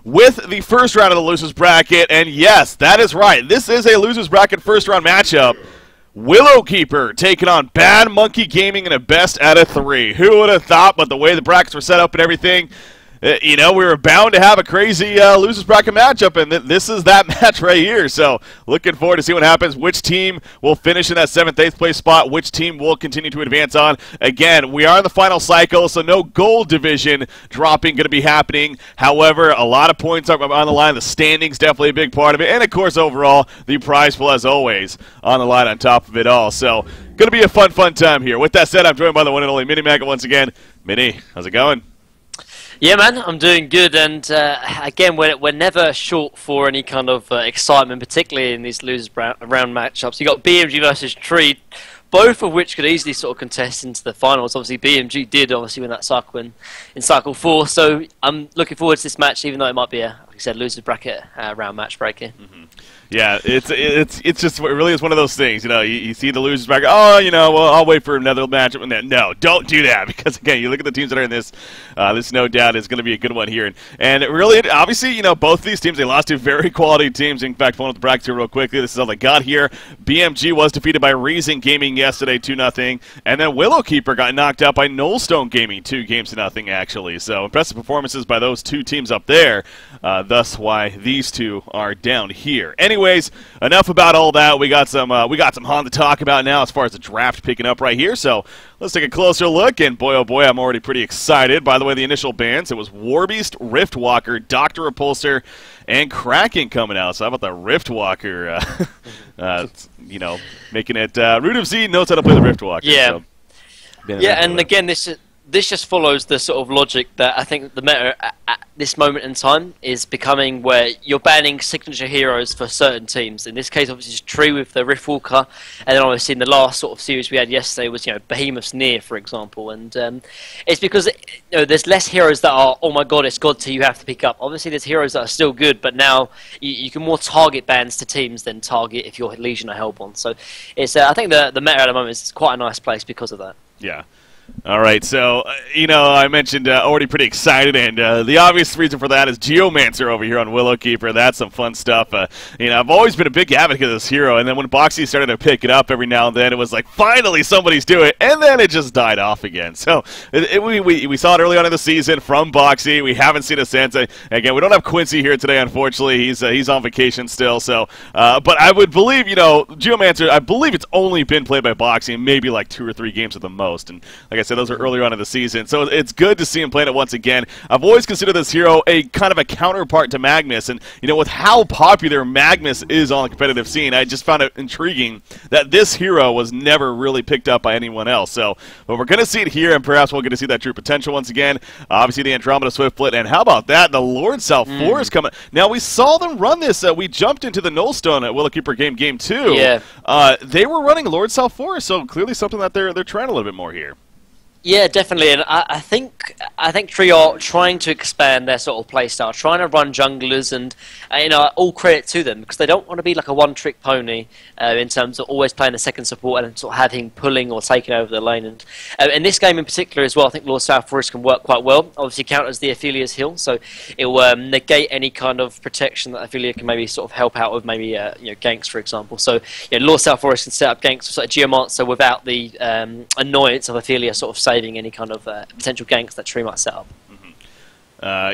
with the first round of the losers bracket. And yes, that is right. This is a losers bracket first round matchup. Willowkeeper taking on Bad Monkey Gaming in a best out of 3. Who would have thought? But the way the brackets were set up and everything, you know, we were bound to have a crazy losers bracket matchup, and this is that match right here. So looking forward to see what happens, which team will finish in that 7th, 8th place spot, which team will continue to advance on. Again, we are in the final cycle, so no gold division dropping going to be happening. However, a lot of points are on the line. The standings definitely a big part of it, and of course, overall, the prize pool, as always, on the line on top of it all. So going to be a fun time here. With that said, I'm joined by the one and only Mini Maga once again. Mini, how's it going? Yeah, man, I'm doing good, and again, we're never short for any kind of excitement, particularly in these losers round matchups. You got BMG versus Tree, both of which could easily sort of contest into the finals. Obviously, BMG did obviously win that cycle in Cycle 4, so I'm looking forward to this match, even though it might be a, like I said, losers bracket round match breaker. Yeah, it's just, it really is one of those things, you know, you see the losers bracket, oh, you know, well, I'll wait for another matchup, and then, no, don't do that, because, again, you look at the teams that are in this, this no doubt is going to be a good one here, and it really, obviously, you know, both these teams, they lost to very quality teams. In fact, pulling up the brackets here real quickly, this is all they got here. BMG was defeated by Reason Gaming yesterday, 2-0, and then Willowkeeper got knocked out by Nullstone Gaming, 2-0, actually, so impressive performances by those two teams up there, thus why these two are down here. Anyways, enough about all that. We got some Han to talk about now as far as the draft picking up right here. So let's take a closer look. And boy, oh boy, I'm already pretty excited. By the way, the initial bans, it was Warbeast, Riftwalker, Dr. Repulsor, and Kraken coming out. So how about the Riftwalker? You know, making it Root of Z knows how to play the Riftwalker. Yeah, so, yeah, and again, this just follows the sort of logic that I think the meta at this moment in time is becoming, where you're banning signature heroes for certain teams. In this case, obviously, it's Tree with the Riftwalker, and then obviously in the last sort of series we had yesterday was, you know, Behemoth's Near, for example. And it's because, you know, there's less heroes that are, oh my god, it's God tier you have to pick up. Obviously, there's heroes that are still good, but now you can more target bans to teams than target if you're Legion or Hellborn. So it's I think the meta at the moment is quite a nice place because of that. Yeah. All right, so, you know, I mentioned already pretty excited, and the obvious reason for that is Geomancer over here on Willowkeeper. That's some fun stuff. You know, I've always been a big advocate of this hero, and then when Boxy started to pick it up every now and then, it was like, finally somebody's doing it, and then it just died off again. So we saw it early on in the season from Boxy. We haven't seen it since. Again, we don't have Quincy here today, unfortunately. He's on vacation still, so, but I would believe, you know, Geomancer, I believe it's only been played by Boxy, maybe like 2 or 3 games at the most, and like I said, those are earlier on in the season, so it's good to see him playing it once again. I've always considered this hero a kind of a counterpart to Magnus, and you know, with how popular Magnus is on the competitive scene, I just found it intriguing that this hero was never really picked up by anyone else. So, but we're going to see it here, and perhaps we'll get to see that true potential once again. Obviously, the Andromeda Swiftfoot, and how about that? The Lord South Forest coming. Now, we saw them run this. We jumped into the Nullstone at Willowkeeper game 2. Yeah. They were running Lord South Forest, so clearly something that they're trying a little bit more here. Yeah, definitely, and I think Tree are trying to expand their sort of playstyle, trying to run junglers, and you know, all credit to them, because they don't want to be like a one-trick pony in terms of always playing the second support and sort of having pulling or taking over the lane. And in this game in particular as well, I think Lord South Forest can work quite well. Obviously, counters the Ophelia's heal, so it will negate any kind of protection that Ophelia can maybe sort of help out with, maybe you know, ganks, for example. So you know, Lord South Forest can set up ganks with sort of Geomancer without the annoyance of Ophelia sort of saving any kind of potential ganks that Tree might set up.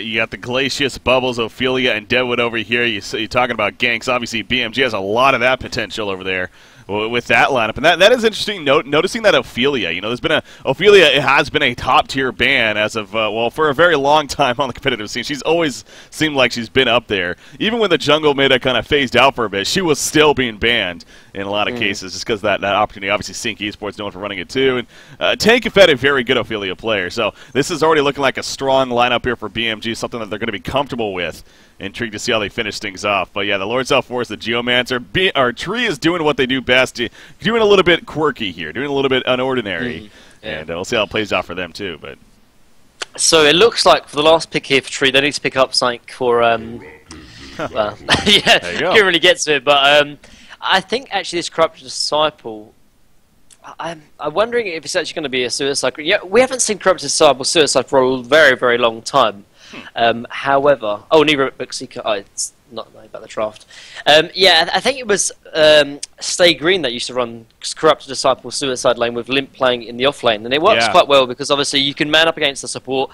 You got the Glacius, Bubbles, Ophelia, and Deadwood over here. You're talking about ganks. Obviously, BMG has a lot of that potential over there with that lineup, and that is interesting. Noticing that Ophelia, you know, Ophelia has been a top tier ban as of well, for a very long time on the competitive scene. She's always seemed like she's been up there. Even when the jungle meta kind of phased out for a bit, she was still being banned in a lot of cases, just because that opportunity. Obviously, Sync Esports known for running it too, and Tank and Fed a very good Ophelia player. So this is already looking like a strong lineup here for BMG, something that they're going to be comfortable with. Intrigued to see how they finish things off. But yeah, the Lord South Forest, the Geomancer, our Tree is doing what they do best, doing a little bit quirky here, doing a little bit unordinary, and we'll see how it plays out for them too. But so it looks like for the last pick here for Tree, they need to pick up something for well, yeah, can't really get to it, but I think actually this Corrupted Disciple, I'm wondering if it's actually going to be a Suicide. Yeah, we haven't seen Corrupted Disciple Suicide for a very, very long time. However, neither Buxika. Oh, it's not about the draft. Yeah, I think it was Stay Green that used to run Corrupted Disciple Suicide Lane with Limp playing in the off lane, and it works quite well because obviously you can man up against the support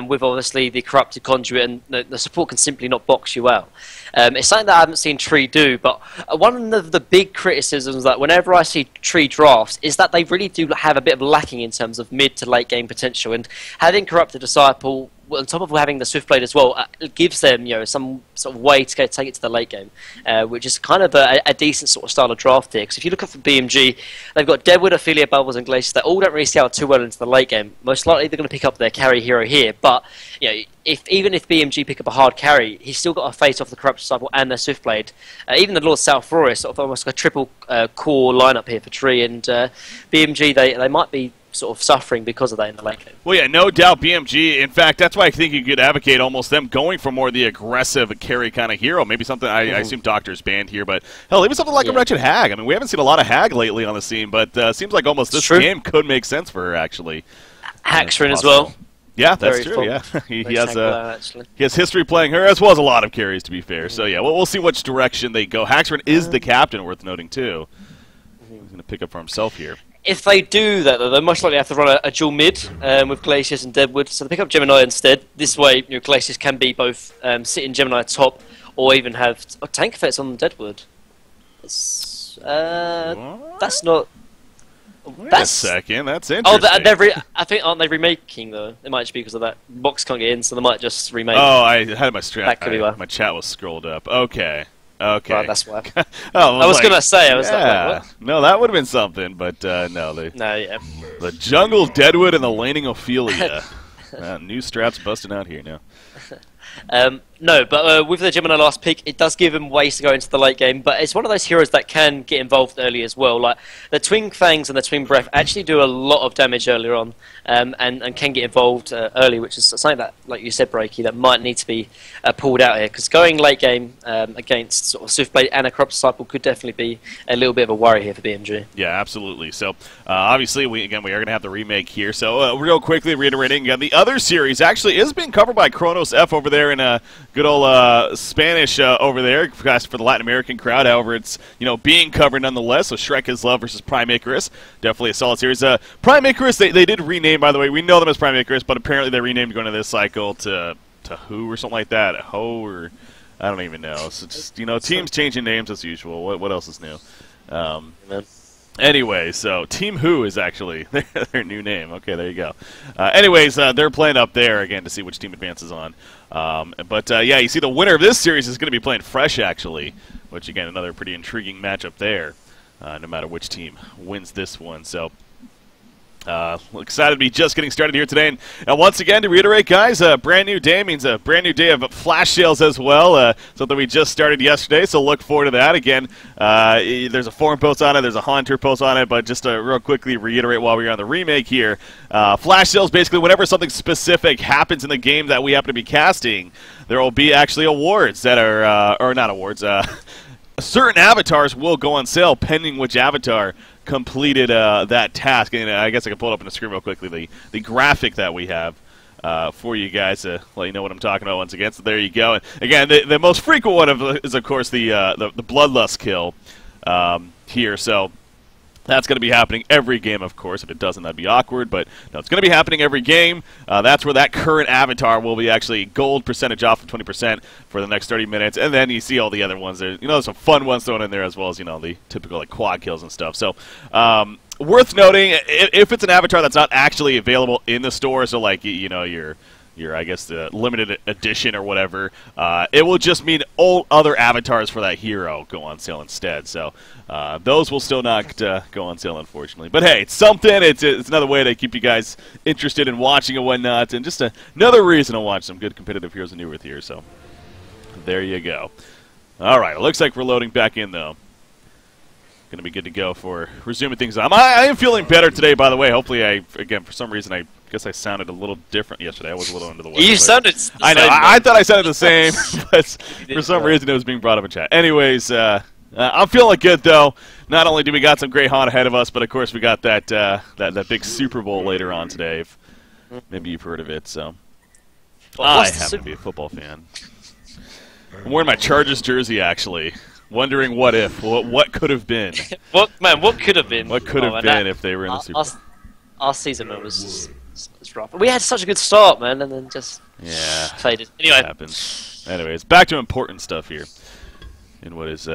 with obviously the Corrupted Conduit, and the support can simply not box you out. It's something that I haven't seen Tree do, but one of the big criticisms that whenever I see Tree drafts is that they really do have a bit of lacking in terms of mid to late game potential, and having Corrupted Disciple, on top of having the Swiftblade as well, it gives them some sort of way to take it to the late game, which is kind of a decent sort of style of draft here. Because if you look at the BMG, they've got Deadwood, Ophelia, Bubbles, and Glaciers. They all don't really see out too well into the late game. Most likely they're going to pick up their carry hero here, but even if BMG pick up a hard carry, he's still got to face off the Corrupt Disciple and their Swiftblade. Even the Lord South Roar is sort of almost like a triple core lineup here for Tree, and BMG they might be sort of suffering because of that in the late game. Well, yeah, no doubt BMG. In fact, that's why I think you could advocate almost them going for more of the aggressive carry kind of hero. Maybe something, I assume Doctor's banned here, but hell, even something like a Wretched Hag. I mean, we haven't seen a lot of Hag lately on the scene, but seems like almost this game could make sense for her, actually. Haxrin as well. Yeah, that's true, yeah. he has history playing her, as well as a lot of carries, to be fair. So, yeah, we'll see which direction they go. Haxrin is the captain, worth noting, too. He's going to pick up for himself here. If they do that, though, they most likely have to run a dual mid with Glaciers and Deadwood. So they pick up Gemini instead. This way, Glaciers can be both sit in Gemini top or even have tank effects on Deadwood. That's not... Wait a second, that's interesting. I think, aren't they remaking, though? It might just be because of that. Box can't get in, so they might just remake. Oh, I had my my chat was scrolled up. Okay. Okay. Right, that's why. I was going to say, like, what? No, that would have been something, but no. The jungle Deadwood and the laning Ophelia. New straps busting out here now. No, but with the Gemini last pick, it does give him ways to go into the late game, but it's one of those heroes that can get involved early as well. Like, the Twin Fangs and the Twin Breath actually do a lot of damage earlier on, and can get involved early, which is something that, like you said, Breaky, that might need to be pulled out here, because going late game against sort of Swiftblade and a Corrupt Disciple could definitely be a little bit of a worry here for BMG. Yeah, absolutely. So, obviously, we are going to have the remake here. So, real quickly reiterating, the other series actually is being covered by Kronos F over there in good old Spanish over there for the Latin American crowd. However, it's being covered nonetheless. So Shrek is Love versus Prime Icarus, definitely a solid series. Prime Icarus, they did rename, by the way. We know them as Prime Icarus, but apparently they renamed going to this cycle to Who or something like that. Ho or I don't even know. So just teams changing names as usual. What else is new? Anyway, so Team Who is actually their new name. Okay, there you go. Anyways, they're playing up there again to see which team advances on. Yeah, you see the winner of this series is going to be playing Fresh, actually, which, again, another pretty intriguing matchup there, no matter which team wins this one. So, excited to be just getting started here today. And once again, to reiterate, guys, a brand new day means a brand new day of flash sales as well, something we just started yesterday, so look forward to that. Again, there's a forum post on it, there's a Haunter post on it, but just to real quickly reiterate while we're on the remake here, flash sales, basically whenever something specific happens in the game that we happen to be casting, there will be actually awards that are, or not awards, certain avatars will go on sale pending which avatar completed that task. And I guess I can pull it up on the screen real quickly, the graphic that we have for you guys to let you know what I'm talking about once again. So there you go. And again, the most frequent one is, of course, the Bloodlust kill here. So that's going to be happening every game, of course. If it doesn't, that'd be awkward. But no, it's going to be happening every game. That's where that current avatar will be actually gold percentage off of 20% for the next 30 minutes. And then you see all the other ones. There's some fun ones thrown in there as well as, the typical quad kills and stuff. So, worth noting, if it's an avatar that's not actually available in the store, so like, your I guess the limited edition or whatever, it will just mean all other avatars for that hero go on sale instead. So those will still not go on sale, unfortunately. But hey, it's something. It's another way to keep you guys interested in watching and whatnot, and just another reason to watch some good competitive Heroes of New Earth here. So there you go. All right, it looks like we're loading back in though. Going to be good to go for resuming things. I am feeling better today, by the way. Hopefully, again, for some reason, I guess I sounded a little different yesterday. I was a little under the weather. You sounded the I know. same, I thought I sounded the same, but for some reason, it was being brought up in chat. Anyways, I'm feeling good, though. Not only do we got some great haunt ahead of us, but, of course, we got that big Super Bowl later on today. Maybe you've heard of it, so... I happen to be a football fan. I'm wearing my Chargers jersey, actually. Wondering what if. What could have been. What could have been? What could have been if they were in the Super Bowl? Our season, man, was rough. We had such a good start, man, and then just faded. Anyway. Happens. Anyways, back to important stuff here. In what is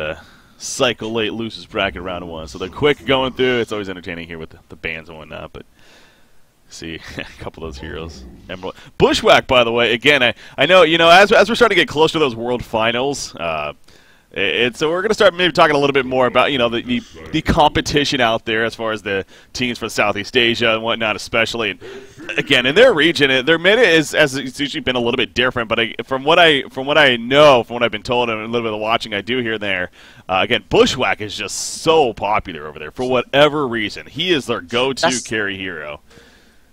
Cycle late losers bracket round 1. So they're quick going through. It's always entertaining here with the bands and whatnot, but see a couple of those heroes. Emerald. Bushwhack, by the way, again, I know, as we're starting to get closer to those world finals, so we're going to start maybe talking a little bit more about, the competition out there as far as the teams from Southeast Asia and whatnot, especially. And again, in their region, their meta it's usually been a little bit different. But from what I know, from what I've been told, and a little bit of the watching I do here and there, again, Bushwhack is just so popular over there for whatever reason. He is their go-to carry hero.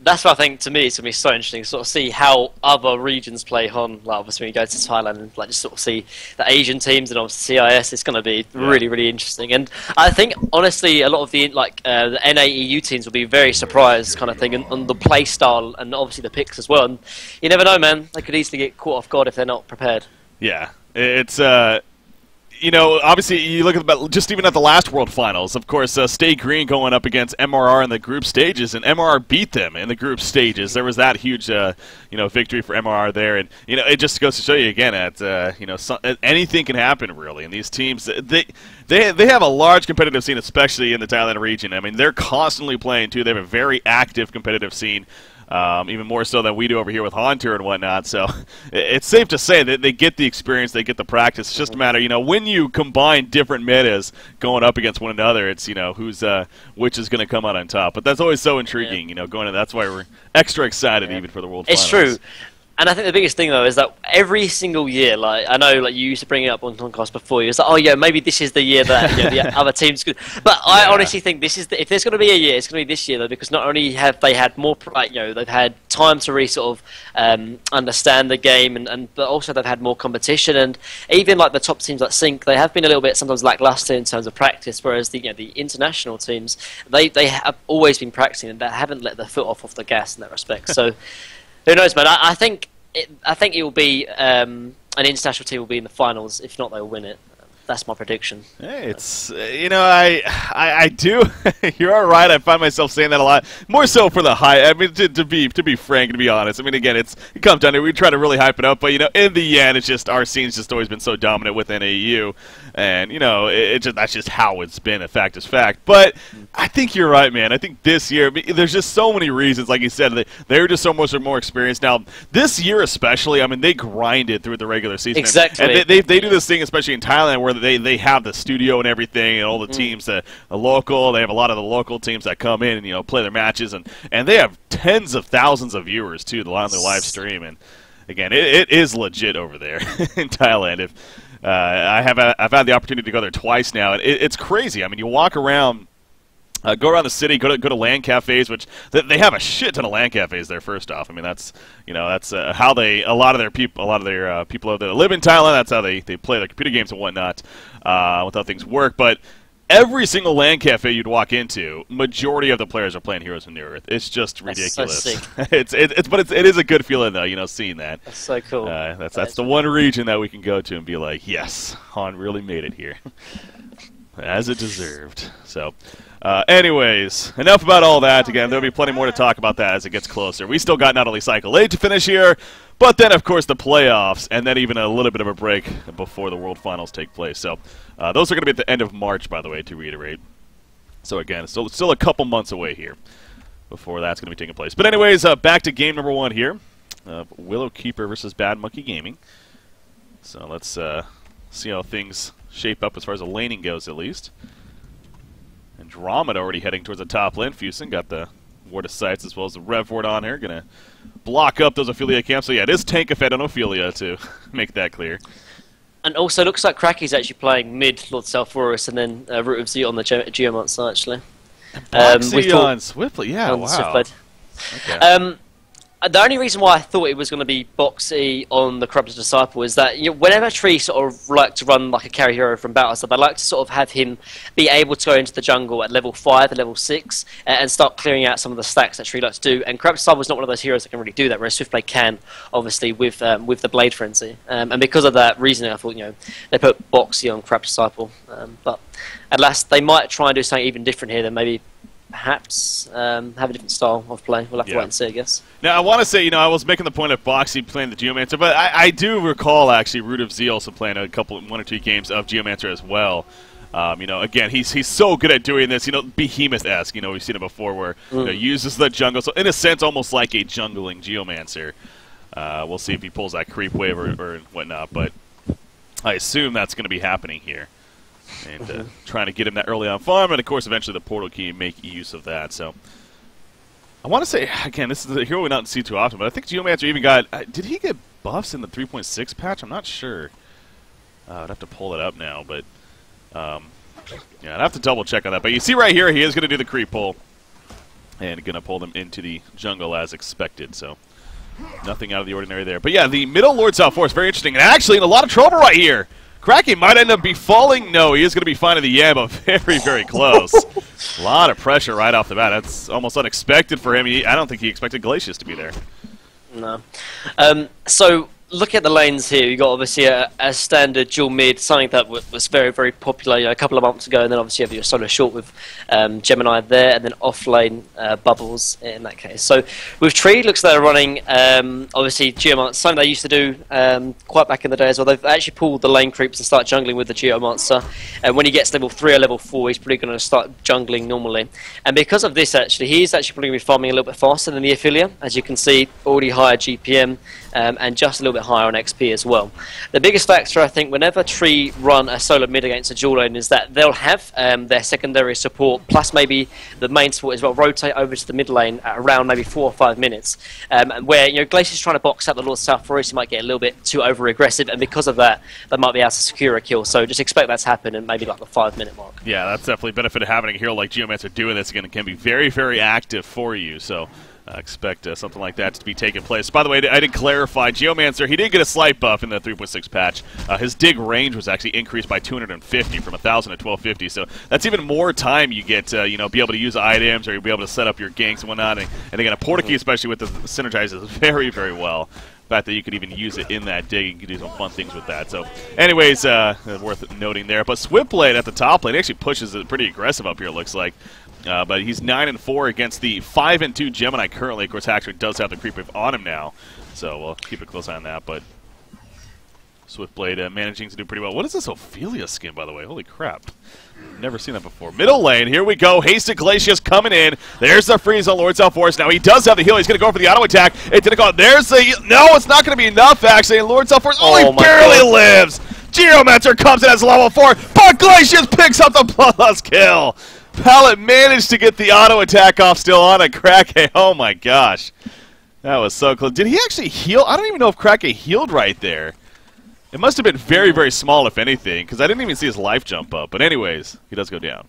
That's what I think, to me, it's going to be so interesting to sort of see how other regions play on. Like, obviously, when you go to Thailand and just sort of see the Asian teams and obviously CIS, it's going to be really, really interesting. And I think, honestly, a lot of the the NAEU teams will be very surprised, kind of thing, on the play style and obviously the picks as well. And you never know, man. They could easily get caught off guard if they're not prepared. Yeah, it's obviously, you look at just even at the last World Finals, of course, Stay Green going up against MRR in the group stages, and MRR beat them in the group stages. There was that huge, victory for MRR there, and it just goes to show you again that anything can happen really. And these teams, they have a large competitive scene, especially in the Thailand region. I mean, they're constantly playing too. They have a very active competitive scene. Even more so than we do over here with Haunter and whatnot. So it's safe to say that they get the experience, they get the practice. It's just a matter, when you combine different metas going up against one another, it's who's which is going to come out on top. But that's always so intriguing, going in. That's why we're extra excited even for the World Finals. It's true. And I think the biggest thing, though, is that every single year, I know, you used to bring it up on Concast before, it's like, oh, yeah, maybe this is the year that the other teams could. But I honestly think this is if there's going to be a year, it's going to be this year, though, because not only have they had more, they've had time to really sort of understand the game, but also they've had more competition. And even, the top teams like Sync, they have been a little bit sometimes lackluster in terms of practice, whereas the international teams, they have always been practicing and they haven't let their foot off the gas in that respect. So. Who knows, man? I think it will be an international team will be in the finals. If not, they'll win it. That's my prediction. Hey, it's I do. You're all right. I find myself saying that a lot. More so for the hype. I mean, to be frank and to be honest. I mean, again, it comes down to we try to really hype it up, but in the end, it's just our scene's just always been so dominant with NAU, and that's just how it's been. A fact is fact. But I think you're right, man. I think this year there's just so many reasons. Like you said, they're just so much more experienced now. This year especially, I mean, they grinded through the regular season. Exactly. And they do this thing, especially in Thailand, where they have the studio and everything, and all the teams the local. They have a lot of the local teams that come in and play their matches, and they have tens of thousands of viewers too on their live stream. And again, it is legit over there in Thailand. I've had the opportunity to go there twice now, and it's crazy. I mean, you walk around. Go around the city, go to LAN cafes, which they have a shit ton of LAN cafes there. First off, I mean that's how a lot of their people over there that live in Thailand. That's how they play their computer games and whatnot. With how things work, but every single LAN cafe you'd walk into, majority of the players are playing Heroes of New Earth. It's just ridiculous. That's so sick. But it is a good feeling though, seeing that. That's so cool. That's the one region that we can go to and be like, yes, Han really made it here, as it deserved. So. Anyways, enough about all that. Again, there'll be plenty more to talk about that as it gets closer. We still got not only Cycle 8 to finish here, but then, of course, the playoffs, and then even a little bit of a break before the World Finals take place. So those are going to be at the end of March, by the way, to reiterate. So, again, still a couple months away here before that's going to be taking place. But anyways, back to game number 1 here. Willow Keeper versus Bad Monkey Gaming. So let's see how things shape up as far as the laning goes, at least. Andromeda already heading towards the top lane. Fusen got the Ward of Sights as well as the Rev Ward on here. Going to block up those Ophelia camps. So yeah, it is Tank-a-Fed on Ophelia to make that clear. And also looks like Cracky's actually playing mid Lord Self-Forest and then Root of Z on the Geomancer actually. Boxy on Swiftly, yeah, wow. Swiftblade. Okay. The only reason why I thought it was going to be boxy on the Corrupted Disciple is that whenever Tree sort of like to run like a carry hero from battle, so they like to sort of have him be able to go into the jungle at level 5 and level 6 and start clearing out some of the stacks that Tree likes to do. And Corrupted Disciple is not one of those heroes that can really do that, whereas Swiftblade can, obviously, with the Blade Frenzy. And because of that reasoning, I thought they put boxy on Corrupted Disciple. But at last, they might try and do something even different here than maybe. Perhaps have a different style of play. We'll have to wait and see, I guess. Now, I want to say, I was making the point of Boxy playing the Geomancer, but I do recall, actually, Root of Zeal also playing one or two games of Geomancer as well. Again, he's so good at doing this, Behemoth-esque. We've seen it before where he uses the jungle. So, in a sense, almost like a jungling Geomancer. We'll see if he pulls that creep wave or whatnot, but I assume that's going to be happening here. And trying to get him that early on farm, and of course, eventually the portal key, make use of that. So, I want to say, again, this is a hero we don't see too often, but I think Geomancer even got, did he get buffs in the 3.6 patch? I'm not sure. I'd have to pull it up now, but, I'd have to double check on that. But you see right here, he is going to do the creep pull, and going to pull them into the jungle as expected, so. Nothing out of the ordinary there. But yeah, the middle Lord South Forest, very interesting, and actually in a lot of trouble right here. Kraken might end up falling. No, he is going to be finding the Yam, but very, very close. A lot of pressure right off the bat. That's almost unexpected for him. I don't think he expected Glacius to be there. No. So, look at the lanes here. You've got obviously a standard dual mid, something that was very, very popular a couple of months ago, and then obviously you have your solo short with Gemini there, and then off lane Bubbles in that case. So with Tree, looks like they're running obviously Geomancer, something they used to do quite back in the day as well. They've actually pulled the lane creeps and start jungling with the Geomancer, and when he gets level 3 or level 4, he's probably going to start jungling normally. And because of this, actually, he's actually probably be farming a little bit faster than the Affiliate. As you can see, already higher GPM and just a little bit higher on XP as well. The biggest factor, I think, whenever Tree run a solo mid against a dual lane is that they'll have their secondary support, plus maybe the main support as well, rotate over to the mid lane at around maybe 4 or 5 minutes. Where Glacius is trying to box out the Lord South Forest, he might get a little bit too over-aggressive, and because of that, they might be able to secure a kill. So just expect that to happen in maybe like the 5-minute mark. Yeah, that's definitely a benefit of having a hero like Geomancer doing this. Again, it can be very, very active for you. So expect something like that to be taking place. By the way, I did clarify, Geomancer, he did get a slight buff in the 3.6 patch. His dig range was actually increased by 250 from 1,000 to 1,250, so that's even more time you get to, be able to use items, or you'll be able to set up your ganks and whatnot, and again, a porta key, especially with the synergizes very, very well. The fact that you could even use it in that dig, you could do some fun things with that. So, anyways, worth noting there. But Swiftblade at the top lane actually pushes it pretty aggressive up here, it looks like. But he's 9-4 against the 5-2 Gemini currently. Of course, Haxor does have the creep wave on him now, so we'll keep a close eye on that. But Swiftblade managing to do pretty well. What is this Ophelia skin, by the way? Holy crap. Never seen that before. Middle lane, here we go. Hasted Glacius coming in. There's the freeze on Lord South Forest. Now he does have the heal. He's going to go for the auto attack. It didn't go. There's the... No, it's not going to be enough, actually. And Lord South Forest only barely lives. Geomancer comes in as level 4, but Glacius picks up the bloodlust kill. Pallet managed to get the auto attack off still on a Krake. Oh my gosh. That was so close. Did he actually heal? I don't even know if Krake healed right there. It must have been very, very small, if anything, because I didn't even see his life jump up. But anyways, he does go down.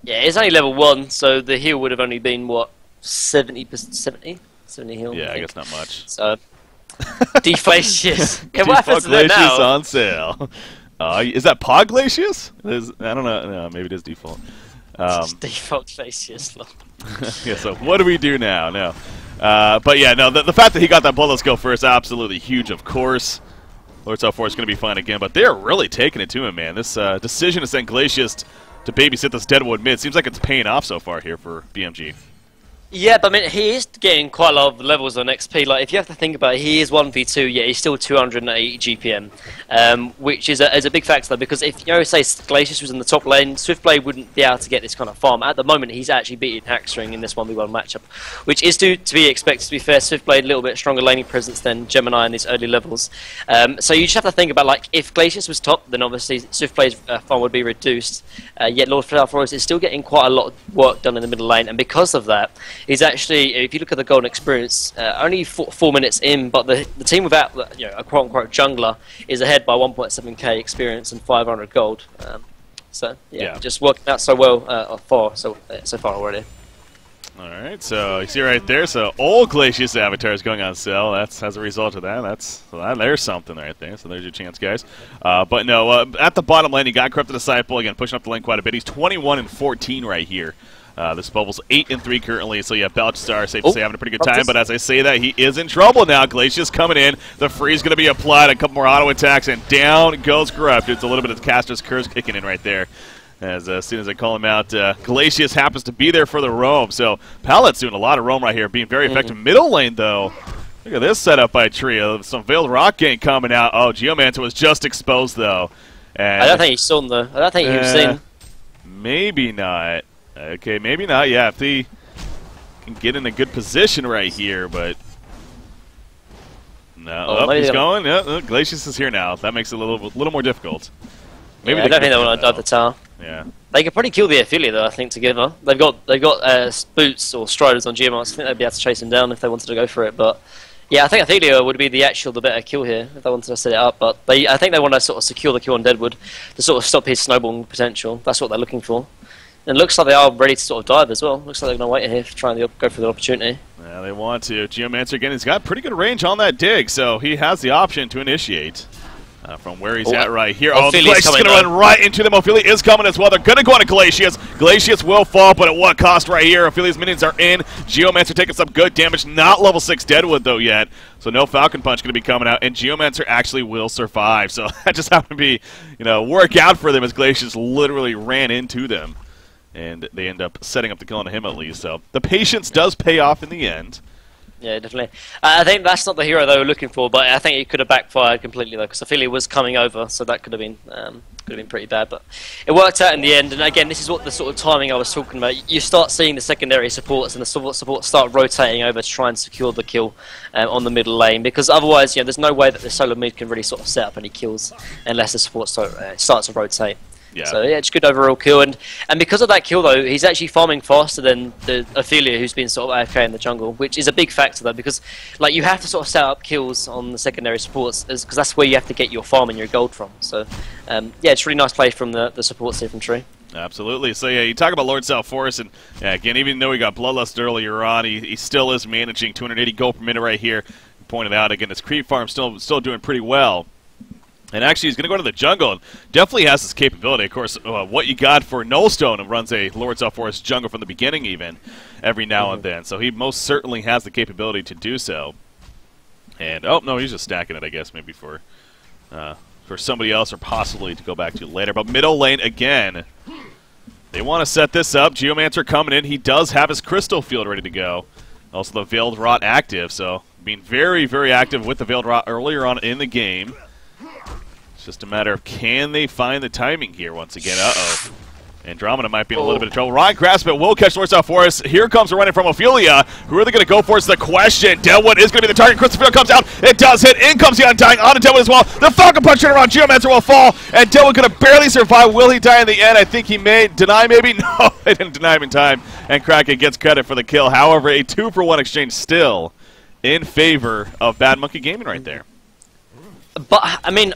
Yeah, it's only level 1, so the heal would have only been, what, 70% heal? Yeah, I guess not much. So, Deflacius. Yeah, what happens to that now? On sale. Is that Pog Glacius? I don't know. No, maybe it is default. Default Glacius. Yeah, so what do we do now? No. But yeah, no, the fact that he got that bullet skill first, absolutely huge, of course. Lord South Forest is going to be fine again, but they're really taking it to him, man. This decision to send Glacius to babysit this Deadwood mid seems like it's paying off so far here for BMG. Yeah, but I mean, he is getting quite a lot of levels on XP. Like, if you have to think about it, he is 1v2, yet he's still 280 GPM, which is a big factor, because if, say Glacius was in the top lane, Swiftblade wouldn't be able to get this kind of farm. At the moment, he's actually beating Haxring in this 1v1 matchup, which is to be expected. To be fair, Swiftblade a little bit stronger laning presence than Gemini in these early levels. So you just have to think about, like, if Glacius was top, then obviously Swiftblade's farm would be reduced, yet Lord South Forest is still getting quite a lot of work done in the middle lane, and because of that, he's actually, if you look at the golden experience, only 4 minutes in, but the team without a quote-unquote jungler is ahead by 1.7k experience and 500 gold. So yeah, just working out so well so far already. Alright, so you see right there, so old Glacius Avatar is going on sale. That's as a result of that. There's something right there. So there's your chance, guys. But no, at the bottom lane, you got Corrupted Disciple, again, pushing up the lane quite a bit. He's 21-14 right here. This bubble's 8-3 currently, so yeah, Belchstar, safe to say, having a pretty good time, but as I say that, he is in trouble now. Glacius coming in, the freeze going to be applied, a couple more auto attacks, and down goes Corrupted. It's a little bit of the Caster's Curse kicking in right there. As soon as I call him out, Glacius happens to be there for the roam. So Pallet's doing a lot of roam right here, being very effective. Middle lane, though, look at this setup by Trio. Some Veiled Rock Gang coming out. Oh, Geomancer was just exposed, though. And I don't think he's seen, though. I don't think he was seen. Maybe not. Okay, maybe not. Yeah, if he can get in a good position right here, but... No, he's going. Yeah, Glacius is here now. That makes it a little more difficult. Maybe I don't think they want to dive the tower. Yeah. They could probably kill the Ophelia, though, I think, together. They've got boots or striders on Geomancer. I think they'd be able to chase him down if they wanted to go for it. But yeah, I think Ophelia would be the better kill here if they wanted to set it up. But I think they want to sort of secure the kill on Deadwood to sort of stop his snowballing potential. That's what they're looking for. And it looks like they are ready to sort of dive as well. Looks like they're going to wait here to try and go for the opportunity. Yeah, they want to. Geomancer, again, he's got pretty good range on that dig, so he has the option to initiate. From where he's at right here. Oh, Glacius is going to run right into them. Ophelia is coming as well. They're going to go on to Glacius. Glacius will fall, but at what cost right here? Ophelia's minions are in. Geomancer taking some good damage. Not level 6 Deadwood, though, yet. So no Falcon Punch going to be coming out, and Geomancer actually will survive. So that just happened to be, work out for them as Glacius literally ran into them. And they end up setting up the kill on him, at least. So the patience does pay off in the end. Yeah, definitely. I think that's not the hero they were looking for, but I think it could have backfired completely, though, because Ophelia was coming over, so that could have been pretty bad. But it worked out in the end, and again, this is what the sort of timing I was talking about. You start seeing the secondary supports, and the supports start rotating over to try and secure the kill on the middle lane, because otherwise, there's no way that the solo mid can really sort of set up any kills unless the support starts to rotate. Yeah. So yeah, it's good overall kill, and because of that kill though, he's actually farming faster than the Ophelia, who's been sort of AFK in the jungle, which is a big factor though, because like you have to sort of set up kills on the secondary supports, because that's where you have to get your farm and your gold from. So yeah, it's really nice play from the supports here from Tree. Absolutely. So yeah, you talk about Lord South Forest, and again, even though he got Bloodlust earlier on, he still is managing 280 gold per minute right here. Pointed out again, his creep farm still doing pretty well. And actually, he's going to go to the jungle and definitely has this capability. Of course, what you got for Nullstone runs a Lord South Forest jungle from the beginning even, every now and then. So he most certainly has the capability to do so. And, oh, no, he's just stacking it, I guess, maybe for somebody else or possibly to go back to later. But middle lane, again, they want to set this up. Geomancer coming in. He does have his Crystal Field ready to go. Also, the Veiled Rot active, so being very, very active with the Veiled Rot earlier on in the game. Just a matter of can they find the timing here once again. Uh-oh. Andromeda might be in a little bit of trouble. Ryan grasp it, will catch Lord South Forest. Here comes a running from Ophelia. Who are they going to go for is the question. Deadwood is going to be the target. Crystal Field comes out. It does hit. In comes the Undying onto Deadwood as well. The Falcon Punch around. Geomancer will fall. And Deadwood going to barely survive. Will he die in the end? I think he may deny maybe. No, they didn't deny him in time. And Kraken gets credit for the kill. However, a 2-for-1 exchange still in favor of Bad Monkey Gaming right there. But, I mean...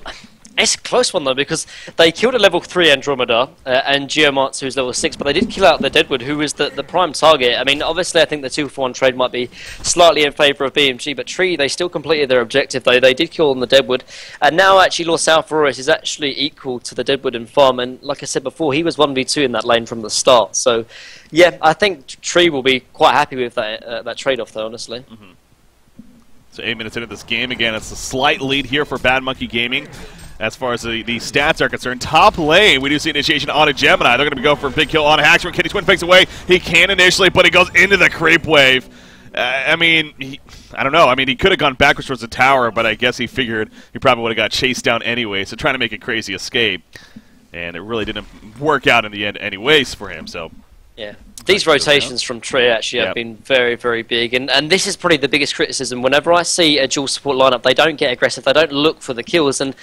It's a close one, though, because they killed a level 3 Andromeda and Geomancer, who's level 6, but they did kill out the Deadwood, who was the prime target. I mean, obviously, I think the 2-for-1 trade might be slightly in favour of BMG, but Tree, they still completed their objective, though. They did kill on the Deadwood. And now, actually, Lord South Forest is actually equal to the Deadwood in farm. And like I said before, he was 1v2 in that lane from the start. So, yeah, I think Tree will be quite happy with that trade-off, though, honestly. Mm-hmm. So 8 minutes into this game, again, it's a slight lead here for Bad Monkey Gaming. As far as the stats are concerned, top lane, we do see initiation on a Gemini. They're going to go for a big kill on a Haxor. Kitty Twin fakes away. He can initially, but he goes into the creep wave. I mean, I don't know. I mean, he could have gone backwards towards the tower, but I guess he figured he probably would have got chased down anyway, so trying to make a crazy escape. And it really didn't work out in the end anyways for him, so... Yeah. These rotations from Tree actually have been very, very big, and this is probably the biggest criticism. Whenever I see a dual support lineup, they don't get aggressive, they don't look for the kills, and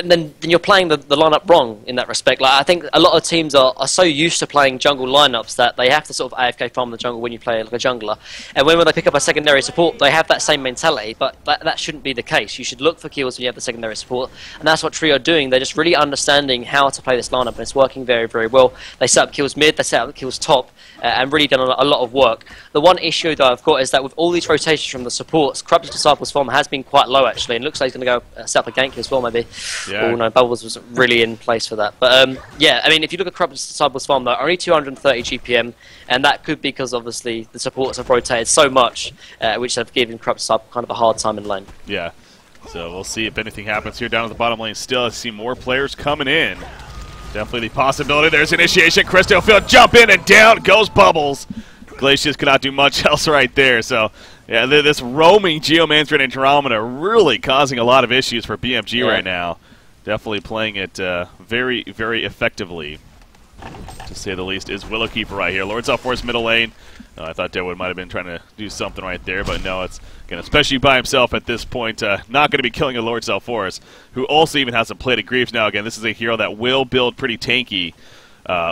then you're playing the lineup wrong in that respect. Like, I think a lot of teams are so used to playing jungle lineups that they have to sort of AFK farm the jungle when you play like a jungler, and when they pick up a secondary support, they have that same mentality, but that shouldn't be the case. You should look for kills when you have the secondary support, and that's what Tree are doing. They're just really understanding how to play this lineup, and it's working very, very well. They set up kills mid, they set up kills top, and really done a lot of work. The one issue that I've got is that with all these rotations from the supports, Corrupted Disciple's form has been quite low actually, and looks like he's going to go set up a gank as well maybe. Yeah. Oh no, Bubbles was really in place for that. But yeah, I mean, if you look at Corrupted Disciple's farm though, only 230 GPM, and that could be because obviously the supports have rotated so much, which have given Corrupted Disciple kind of a hard time in lane. Yeah. So we'll see if anything happens here down at the bottom lane still. I see more players coming in. Definitely the possibility. There's initiation. Christofield jump in and down goes Bubbles. Glacius cannot do much else right there. So yeah, this roaming Geomancer and Andromeda really causing a lot of issues for BMG right now. Definitely playing it very, very effectively, to say the least, is Willowkeeper right here. Lord Self-Force middle lane. I thought Deadwood might have been trying to do something right there, but no, it's, again, especially by himself at this point, not going to be killing a Lord Self-Force, who also even has some Plated Greaves now. Again, this is a hero that will build pretty tanky,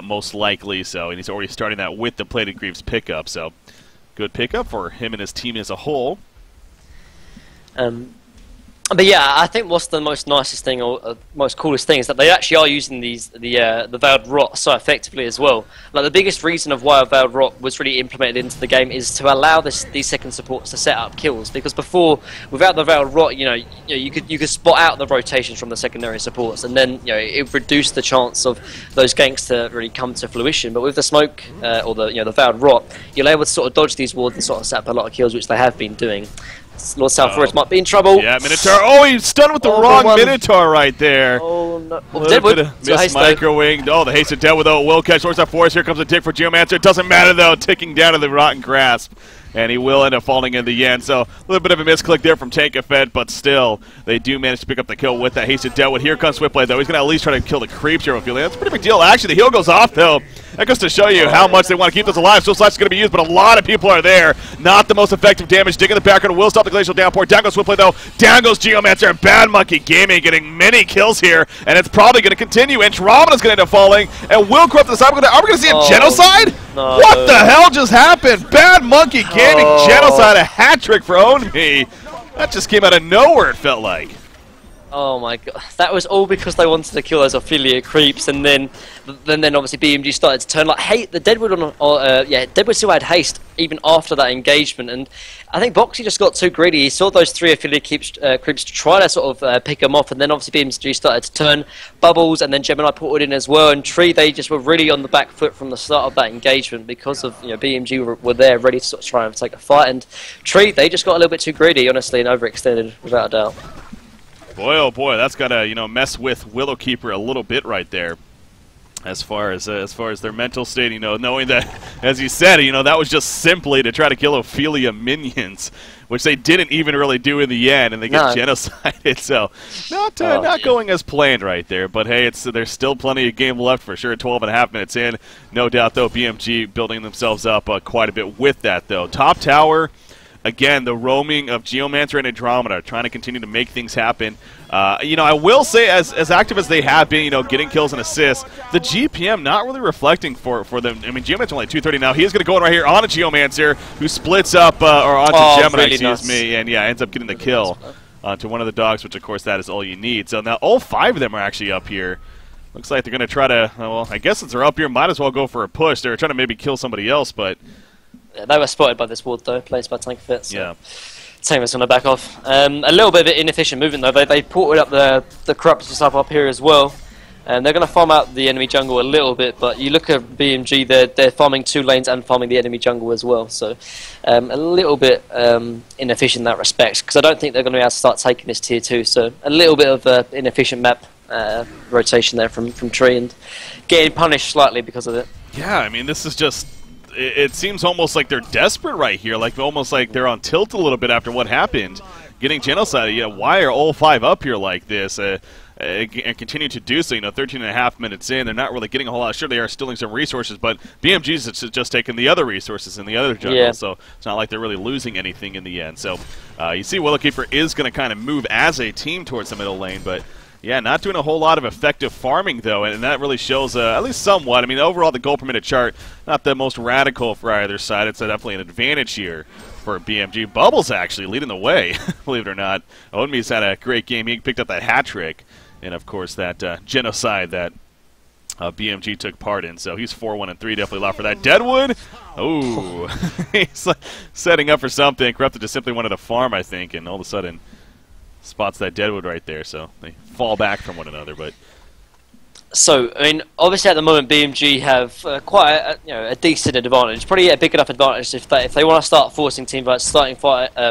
most likely, so, and he's already starting that with the Plated Greaves pickup, so good pickup for him and his team as a whole. But yeah, I think what's the most nicest thing or most coolest thing is that they actually are using the Veiled Rot so effectively as well. Like the biggest reason of why a Veiled Rot was really implemented into the game is to allow these second supports to set up kills. Because before, without the Veiled Rot, you could spot out the rotations from the secondary supports, and then it reduced the chance of those ganks to really come to fruition. But with the smoke or the Veiled Rot, you're able to sort of dodge these wards and sort of set up a lot of kills, which they have been doing. Lord Self-Force might be in trouble. Yeah, Minotaur. Oh, he's stunned with the wrong Minotaur right there. Oh, no. Deadwood. Miss microwing. Oh, the haste of Deadwood, though. Will catch Lord Self-Force. Here comes a tick for Geomancer. It doesn't matter, though. Ticking down to the Rotten Grasp. And he will end up falling in the end. So a little bit of a misclick there from Tankafed, but still, they do manage to pick up the kill with that hasted Deadwood. Here comes Switchblade, though. He's going to at least try to kill the creeps here. That's a pretty big deal. Actually, the heal goes off, though. That goes to show you how much they want to keep this alive. Soul Slash is going to be used, but a lot of people are there. Not the most effective damage. Dig in the background will stop the Glacial Downpour. Down goes Switchblade, though. Down goes Geomancer. And Bad Monkey Gaming getting many kills here, and it's probably going to continue. Andromeda's going to end up falling, and will Corrupt the side. Are we going to see a genocide? No. What the hell just happened? Bad Monkey Gaming genocide, a hat trick for Onmi. That just came out of nowhere, it felt like. Oh my god, that was all because they wanted to kill those Ophelia creeps, and then obviously BMG started to turn like, hey, the Deadwood Deadwood still had haste even after that engagement, and I think Boxy just got too greedy. He saw those three Ophelia creeps try to sort of pick them off, and then obviously BMG started to turn. Bubbles and then Gemini put it in as well, and Tree, they just were really on the back foot from the start of that engagement because of BMG were there ready to sort of try and take a fight, and Tree, they just got a little bit too greedy, honestly, and overextended without a doubt. Boy, oh boy, that's gotta mess with Willowkeeper a little bit right there, as far as their mental state. Knowing that, as you said, that was just simply to try to kill Ophelia minions, which they didn't even really do in the end, and they get genocided. So not going as planned right there. But hey, there's still plenty of game left for sure. 12.5 minutes in, no doubt though. BMG building themselves up quite a bit with that though. Top tower. Again, the roaming of Geomancer and Andromeda, trying to continue to make things happen. I will say, as active as they have been, getting kills and assists, the GPM not really reflecting for them. I mean, Geomancer only 230 now. He is going to go in right here on a Geomancer, who splits up, or onto Gemini, really excuse me, and ends up getting the kill onto one of the dogs, which of course that is all you need. So now all 5 of them are actually up here. Looks like they're going to try to, well, I guess since they're up here, might as well go for a push. They're trying to maybe kill somebody else, but... They were spotted by this ward though, placed by Tankafed. So yeah. Tankafed's going to back off. A little bit of inefficient movement though. They ported up the Corrupt stuff up here as well. And they're going to farm out the enemy jungle a little bit, but you look at BMG, they're farming 2 lanes and farming the enemy jungle as well. So a little bit inefficient in that respect, because I don't think they're going to be able to start taking this tier 2. So a little bit of inefficient map rotation there from Tree, and getting punished slightly because of it. Yeah, I mean, this is just... It seems almost like they're desperate right here, almost like they're on tilt a little bit after what happened, getting genocided. Why are all 5 up here like this? And continue to do so. 13.5 minutes in, they're not really getting a whole lot. Sure, they are stealing some resources, but BMG's just taking the other resources in the other jungle, so it's not like they're really losing anything in the end. So you see Willowkeeper is going to kind of move as a team towards the middle lane, but yeah, not doing a whole lot of effective farming, though, and that really shows at least somewhat. I mean, overall, the goal per minute chart, not the most radical for either side. It's definitely an advantage here for BMG. Bubbles actually leading the way, believe it or not. Onmi's had a great game. He picked up that hat trick, and, of course, that genocide that BMG took part in. So he's 4-1-3, definitely a lot for that. Deadwood Oh, he's like setting up for something. Corrupted just simply wanted to farm, I think, and all of a sudden spots that Deadwood right there, so they fall back from one another. But so, I mean, obviously at the moment BMG have quite a decent advantage, probably a big enough advantage if they want to start forcing team fights,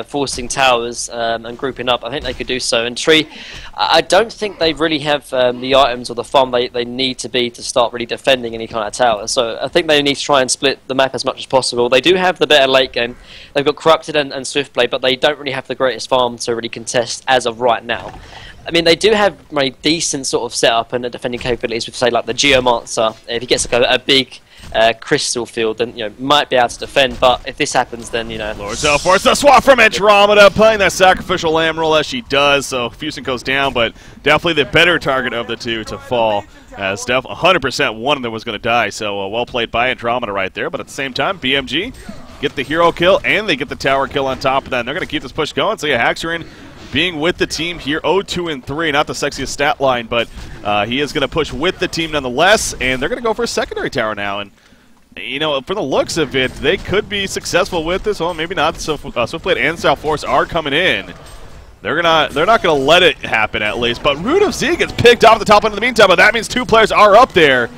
forcing towers and grouping up. I think they could do so. And Tree, I don't think they really have the items or the farm they need to start really defending any kind of tower. So I think they need to try and split the map as much as possible. They do have the better late game. They've got Corrupted and Swiftblade, but they don't really have the greatest farm to really contest as of right now. I mean, they do have a decent sort of setup and defending capabilities with, say, like the Geomancer. If he gets like a big crystal field, then might be able to defend. But if this happens, then Lord Self-Force, the swap from Andromeda, playing that sacrificial lamb role as she does. So Fusion goes down, but definitely the better target of the two to fall. As 100% one of them was going to die. So well played by Andromeda right there. But at the same time, BMG get the hero kill and they get the tower kill on top of that. And they're going to keep this push going. So yeah, Haxerin being with the team here, 0-2-3, not the sexiest stat line, but he is going to push with the team nonetheless, and they're going to go for a secondary tower now. And for the looks of it, they could be successful with this. Well, maybe not. So Swiftblade and Self-Force are coming in. They're not going to let it happen at least. But Root of Z gets picked off at the top end in the meantime, but that means two players are up there.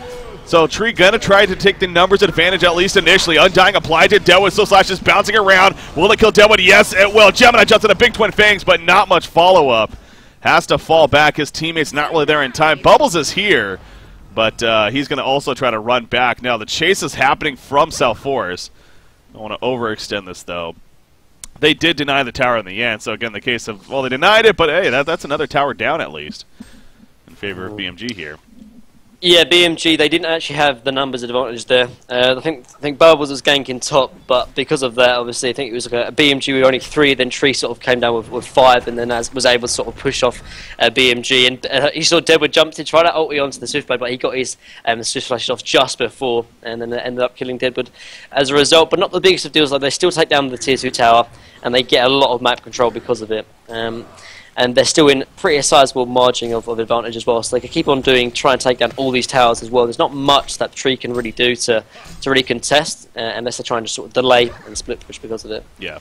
So Tree gonna try to take the numbers advantage at least initially. Undying applied to Deadwood, so Slash is bouncing around. Will it kill Deadwood? Yes, it will. Gemini jumps into Big Twin Fangs, but not much follow-up. Has to fall back. His teammate's not really there in time. Bubbles is here, but he's gonna also try to run back. Now the chase is happening from Self-Force. I don't want to overextend this though. They did deny the tower in the end, so again the case of, well, they denied it, but hey, that's another tower down at least in favor of BMG here. Yeah, BMG, they didn't actually have the numbers advantage there. I think Bubbles was ganking top, but because of that, obviously, I think it was like a BMG with only 3, then Tree sort of came down with 5, and then was able to sort of push off BMG. And he saw Deadwood jump to try to ulti onto the Swiftblade, but he got his Swift Flash off just before, and then it ended up killing Deadwood as a result. But not the biggest of deals, like they still take down the Tier 2 tower, and they get a lot of map control because of it. And they're still in pretty sizable margin of advantage as well, so they can keep on try and take down all these towers as well. There's not much that Tree can really do to really contest, unless they're trying to sort of delay and split push because of it. Yeah.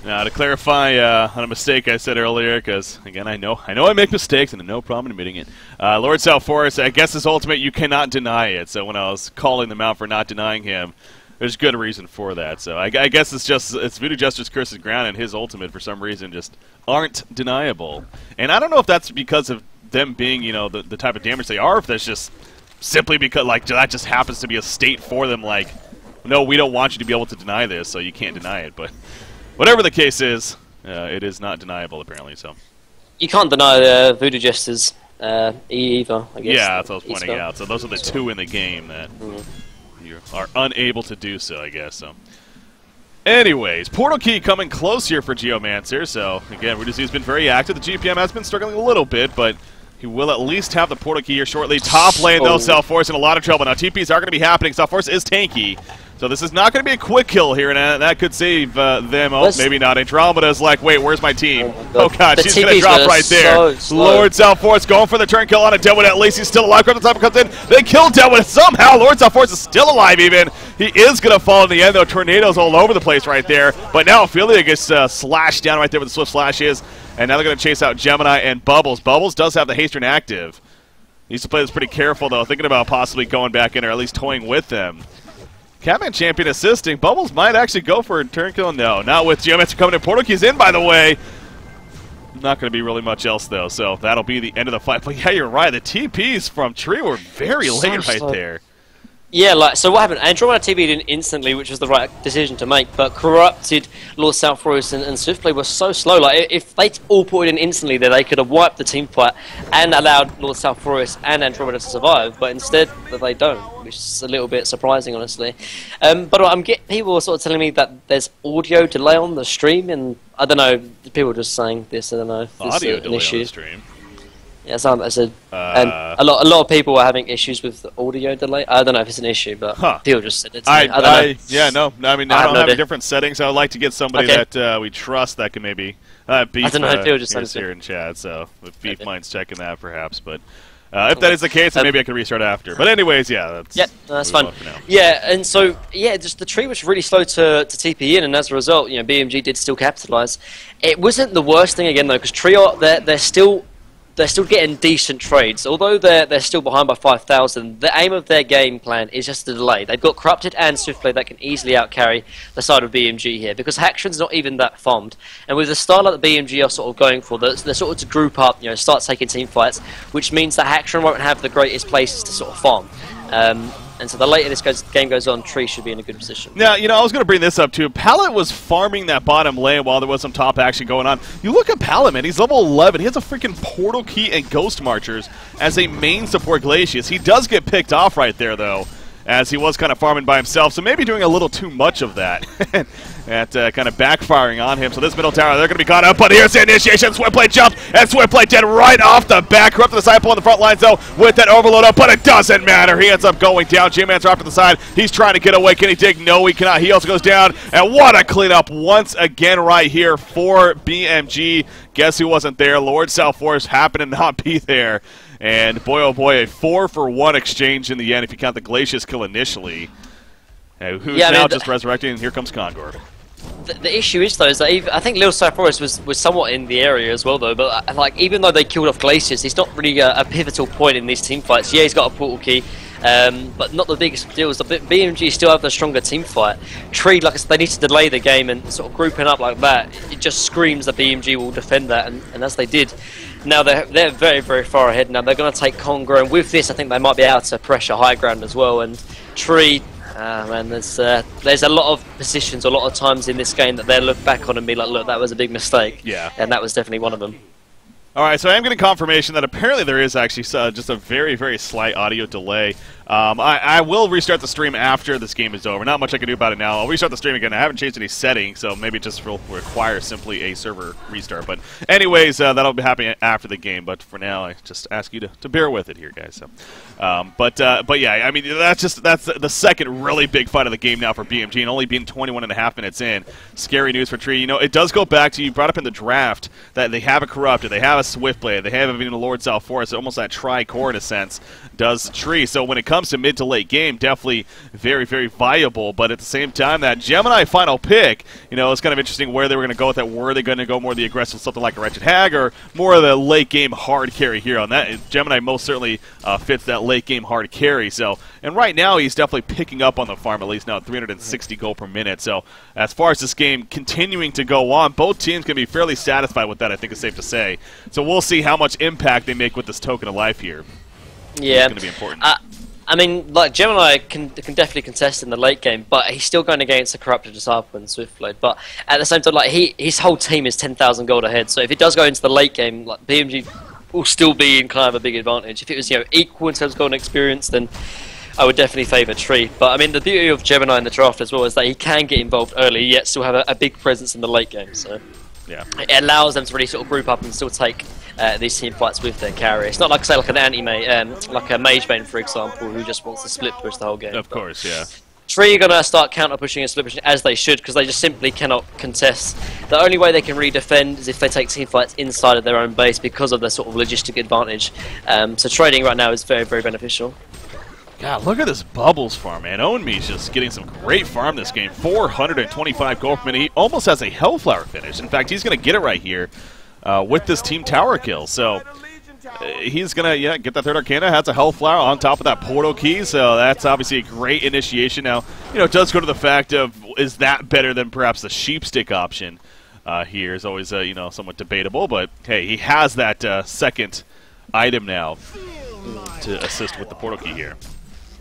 Now to clarify on a mistake I said earlier, because again I know I make mistakes and no problem admitting it. Lord Self-Force, I guess his ultimate you cannot deny it. So when I was calling them out for not denying him, there's good reason for that. So I guess it's Voodoo Jester's Curse's Ground and his ultimate for some reason just aren't deniable. And I don't know if that's because of them being, the type of damage they are, or if that's just simply because that just happens to be a state for them, like, no, we don't want you to be able to deny this, so you can't deny it. But whatever the case is, it is not deniable apparently. So you can't deny Voodoo Jester's either, I guess. Yeah, that's what I was pointing out. So those are the two in the game that you are unable to do so, I guess. So, anyways, Portal Key coming close here for Geomancer. So, again, Rudy Z has been very active. The GPM has been struggling a little bit, but he will at least have the Portal Key here shortly. Top lane, though, Self-Force in a lot of trouble. Now, TPs are going to be happening. Self-Force is tanky. So this is not going to be a quick kill here, and that could save them. Oh, maybe not. Andromeda's like, wait, where's my team? Oh, God, she's going to drop right there. Lord Self-Force going for the turn kill on a Deadwood. At least he's still alive. Corrupted Cycle comes in. They kill Deadwood. Somehow, Lord Self-Force is still alive even. He is going to fall in the end, though. Tornadoes all over the place right there. But now Ophelia gets slashed down right there where the Swift Slash is. And now they're going to chase out Gemini and Bubbles. Bubbles does have the Hasten active. He needs to play this pretty careful, though, thinking about possibly going back in or at least toying with them. Catman Champion assisting. Bubbles might actually go for a turn kill. No, not with Geomancer coming in. Portal Key's in, by the way. Not going to be really much else, though, so that'll be the end of the fight. But yeah, you're right. The TPs from Tree were very late right there. Yeah, so what happened? Andromeda TP'd in instantly, which was the right decision to make, but Corrupted, Lord Self-Force, and Swiftblade were so slow. Like, if they all put it in instantly, then they could have wiped the team fight and allowed Lord Self-Force and Andromeda to survive, but instead they don't, which is a little bit surprising, honestly. But I'm getting people are sort of telling me that there's audio delay on the stream, and I don't know, people are just saying this, I don't know if audio it's an delay issue. on the stream? Yeah, I said, and a lot of people were having issues with the audio delay. I don't know if it's an issue, but people just said it. I don't know. Yeah, no. I mean, I don't have different settings. I would like to get somebody that we trust that can maybe beef I don't know. People just here in chat. So if Beef Mind's checking that, perhaps. But If that is the case, then maybe I can restart after. But anyways, yeah, that's fine. Yeah, and so just the tree was really slow to TP in, and as a result, BMG did still capitalize. It wasn't the worst thing again though, because Trio they're still getting decent trades. Although they're still behind by 5,000, the aim of their game plan is just to delay. They've got Corrupted and Swiftblade that can easily outcarry the side of BMG here, because Haxion's not even that farmed. And with the style that the BMG are sort of going for, they're sort of to group up, start taking team fights, which means that Haxion won't have the greatest places to sort of farm. And so the later this game goes on, Tree should be in a good position. Now, I was going to bring this up too. Pallet was farming that bottom lane while there was some top action going on. You look at Pallet, man, he's level 11. He has a freaking Portal Key and Ghost Marchers as a main support Glacius. He does get picked off right there, though, as he was kind of farming by himself, so maybe doing a little too much of that. That kind of backfiring on him. So this middle tower, they're going to be caught up, but here's the initiation. Swiftblade jumps, and Swiftblade dead right off the back. Corrupt the Disciple on the front lines, though, with that overload up, but it doesn't matter. He ends up going down. Geomancer off to the side. He's trying to get away. Can he dig? No, he cannot. He also goes down, and what a cleanup once again right here for BMG. Guess who wasn't there? Lord Salforce happened to not be there. And boy, oh boy, a 4-for-1 exchange in the end if you count the Glacius kill initially. Who's now just resurrecting, and here comes Kongor. The issue is, though, is that I think Lil Cypherus was somewhat in the area as well, though. But like, even though they killed off Glacius, he's not really a pivotal point in these team fights. Yeah, he's got a portal key, but not the biggest deals. The BMG still have the stronger team fight. Tree, like I said, they need to delay the game, and sort of grouping up like that, it just screams that BMG will defend that, and as they did. Now they're very, very far ahead now. They're going to take Kongor, and with this, I think they might be able to pressure high ground as well. And Tree. Man, there's a lot of positions, a lot of times in this game that they'll look back on and be like, look, that was a big mistake. Yeah. And that was definitely one of them. All right, so I am getting confirmation that apparently there is actually just a very, very slight audio delay. I will restart the stream after this game is over. Not much I can do about it now. I'll restart the stream again. I haven't changed any settings, so maybe it just will require simply a server restart. But anyways, that'll be happening after the game. But for now, I just ask you to bear with it here, guys. So, but yeah, I mean, that's the second really big fight of the game now for BMG, and only being 21.5 minutes in. Scary news for Tree. It does go back to, you brought up in the draft that they have a Corrupted, they have a Swiftblade, they have even a Lord Salforce, almost that tri-core in a sense, does Tree. So when it comes to mid to late game, definitely very, very viable. But at the same time, that Gemini final pick, it's kind of interesting where they were going to go with that. Were they going to go more the aggressive, something like a Wretched Hag, or more of the late game hard carry here on that? Gemini most certainly fits that late game hard carry. So, and right now he's definitely picking up on the farm, at least now at 360 gold per minute. So as far as this game continuing to go on, both teams can be fairly satisfied with that, I think it's safe to say. So we'll see how much impact they make with this token of life here. Yeah, it's going to be important. I mean, like, Gemini can definitely contest in the late game, but he's still going against a Corrupted Disciple and Swiftblade. But at the same time, like, his whole team is 10,000 gold ahead. So if it does go into the late game, like, BMG will still be in kind of a big advantage. If it was, equal in terms of gold and experience, then I would definitely favour Tree. But I mean, the beauty of Gemini in the draft as well is that he can get involved early, yet still have a big presence in the late game. So yeah, it allows them to really sort of group up and still take these team fights with their carry. It's not like, say, like an anti-mage, like a mage main, for example, who just wants to split push the whole game. Of course, yeah. Tree are going to start counter pushing and split pushing as they should, because they just simply cannot contest. The only way they can really defend is if they take team fights inside of their own base because of their sort of logistic advantage. So trading right now is very, very beneficial. God, look at this Bubbles farm, man. Ownme's just getting some great farm this game. 425 gold per minute. He almost has a Hellflower finish. In fact, he's going to get it right here with this team tower kill. So he's going to get that third Arcana. Has a Hellflower on top of that Portal Key. So that's obviously a great initiation. Now, it does go to the fact of, is that better than perhaps the Sheepstick option here? Is always, somewhat debatable. But, hey, he has that second item now to assist with the Portal Key here.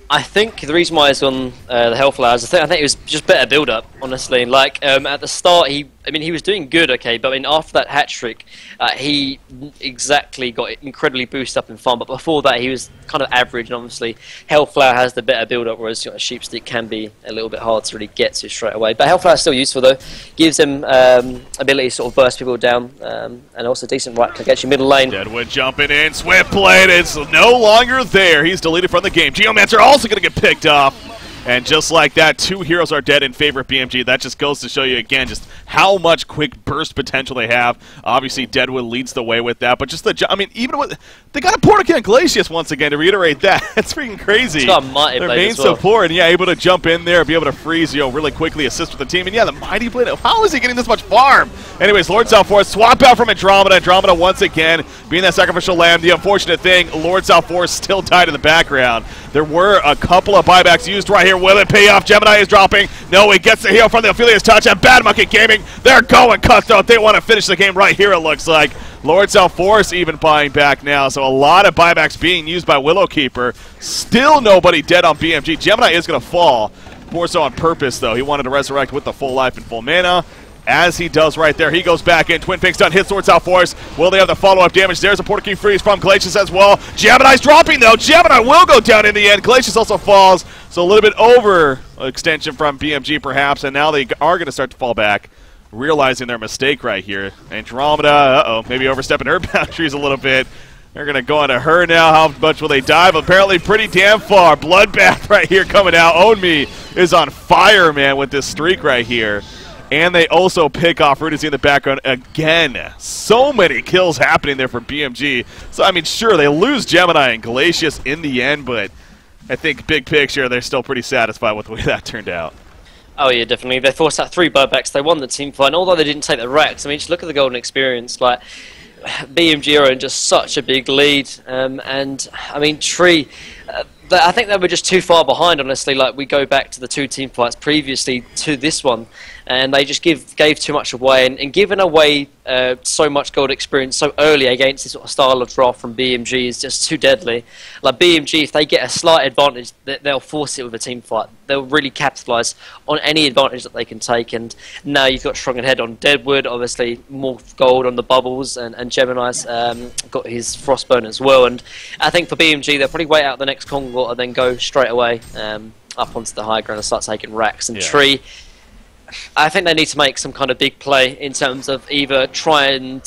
I think the reason why he's on the Hellflowers, I think it was just better build-up, honestly. Like, at the start, he was doing good, okay, but after that hat-trick, he exactly got incredibly boosted up in farm, but before that, he was kind of average, and obviously, Hellflower has the better build-up, whereas Sheepstick can be a little bit hard to really get to straight away. But Hellflower is still useful, though. Gives him ability to sort of burst people down, and also decent right-click, actually middle lane. Deadwood jumping in, Swiftblade is no longer there. He's deleted from the game. Geomancer also going to get picked off. And just like that, 2 heroes are dead in favor of BMG. That just goes to show you, again, just how much quick burst potential they have. Obviously, Deadwood leads the way with that. But just I mean, even with... They got a Portacan Glacius once again, to reiterate that. That's freaking crazy. It's got a Mighty Their Blade main as well. support, and yeah, able to jump in there, be able to freeze, really quickly assist with the team. And yeah, the Mighty Blade, how is he getting this much farm? Anyways, Lord Southforce, swap out from Andromeda. Andromeda once again being that sacrificial lamb. The unfortunate thing, Lord Southforce still died in the background. There were a couple of buybacks used right here. Will it pay off? Gemini is dropping. No, he gets the heal from the Ophelia's touch, and Bad Monkey Gaming, they're going Cutthroat. They want to finish the game right here, it looks like. Lord Southforce even buying back now, so a lot of buybacks being used by Willowkeeper. Still nobody dead on BMG. Gemini is going to fall, more so on purpose, though. He wanted to resurrect with the full life and full mana. As he does right there, he goes back in. Twin Pink's done, hits Lord Southforce. Will they have the follow-up damage? There's a Portakey freeze from Glacius as well. Gemini's dropping, though. Gemini will go down in the end. Glacius also falls, so a little bit over extension from BMG, perhaps, and now they are going to start to fall back, realizing their mistake right here. Andromeda, maybe overstepping her boundaries a little bit. They're going to go into her now. How much will they dive? Apparently pretty damn far. Bloodbath right here coming out. Own Me is on fire, man, with this streak right here. And they also pick off Rudizy in the background again. So many kills happening there for BMG. So, I mean, sure, they lose Gemini and Glacius in the end, but I think big picture, they're still pretty satisfied with the way that turned out. Oh yeah, definitely. They forced out 3 buybacks. They won the team fight. And although they didn't take the Rex, I mean, just look at the golden experience. Like, BMG are in just such a big lead. And, I mean, Tree... I think they were just too far behind, honestly. Like, we go back to the 2 team fights previously to this one, and they just gave too much away, and giving away so much gold experience so early against this sort of style of draft from BMG is just too deadly. Like, BMG, if they get a slight advantage, they'll force it with a team fight. They'll really capitalise on any advantage that they can take, and now you've got Strong and Head on Deadwood, obviously more gold on the Bubbles, and Gemini's got his Frostburn as well, and I think for BMG, they'll probably wait out the next Congo and then go straight away up onto the high ground and start taking racks. And Tree, I think they need to make some kind of big play in terms of either try and